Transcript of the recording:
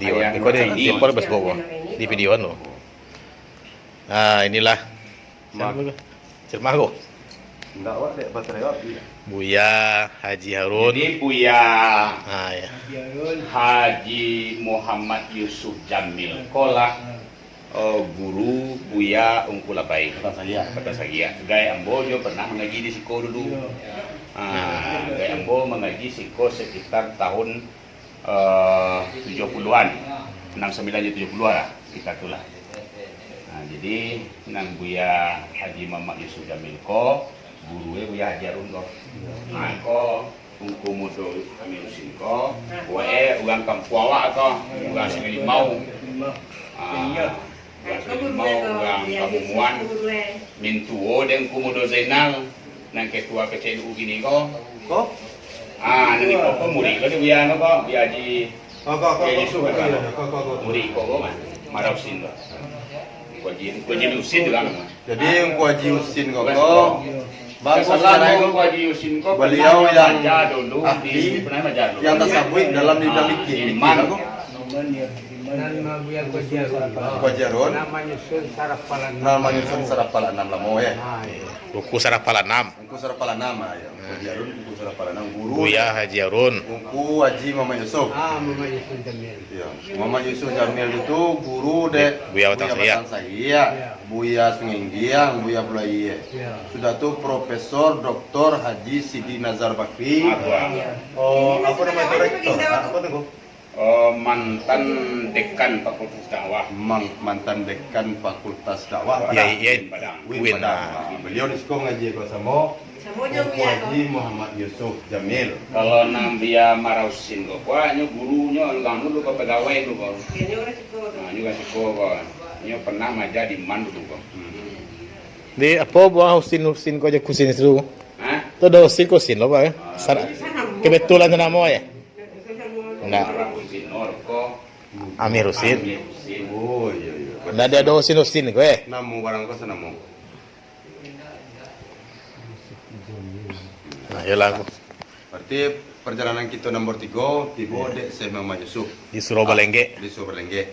Video, kau di pol bas bawa di videoan lo. Nah inilah Cermago. Enggak wak dek baterai wak. Buya Haji Harun. Ini Buya Ah ya. Haji Muhammad Yusuf Jamil Kolah guru Buya Ungkulabai kata saya Gai Ambo juga pernah mengaji di Siko dulu. Gai Ambo mengaji Siko sekitar tahun 70-an 69-70 lah kita tuh lah. Nah, jadi nang Buya Haji Muhammad Yusuf Jamil ko guru Buya Haji Harun ko. Nah ko ungku mudo kami usin ko wae ugang kampuawa ko ugang singilimau ugang kamuan mintuo dan kumudo Zainal nang ketua KCNU gini ko nani ko muri ko Buya no ko Buya Haji Yusuf ko muri ko man marau sin ko Haji usin juga kan. Jadi yang Haji Usin kok Bagus sekarang Haji Usin kok beliau yang dulu ahli pernah baca dulu yang tasawuf dalam bidang fikih. Haji Harun namanya Sun Sarapala 6 lamo ya. Buku Sarapala 6. Ungku Sarapala 6 ya. Haji Harun ungku Sarapala 6 guru. Buya Haji Harun. Ungku Haji Muhammad Yusuf. Muhammad Yusuf Jamil. Ya, Muhammad Yusuf Jamil itu guru dek Buya Batang saya, Buya Sengenggiang, Buya Bulaiye. Sudah tuh Profesor Dr. Haji Sidi Nazar Bakri. Oh, apa nama itu rektor? Apa tuh? Mantan dekan Fakultas Dakwah. Mantan dekan Fakultas Dakwah. Ya, Win. Beliau di sekolah ngaji kok sama Haji Muhammad Yusuf Jamil. Kalau nang dia marausin kok, wah nyo gurunya lang dulu kok pegawai dulu kok. Nah, juga siko kok. Nyo pernah ngajar di Man dulu kok. Di apa buah Husin ko aja kusin itu. Hah? Itu ada Husin lo pak ya. Kebetulan nama ya. Enggak. Marausin orko. Amir Husin. Oh iya. Enggak ada Husin ko eh. Namu barang kau senamu. Nah, ya lah. Berarti perjalanan kita nomor 3 tiba dek Syekh Muhammad Yusuf Di Surabaya. di Surabaya.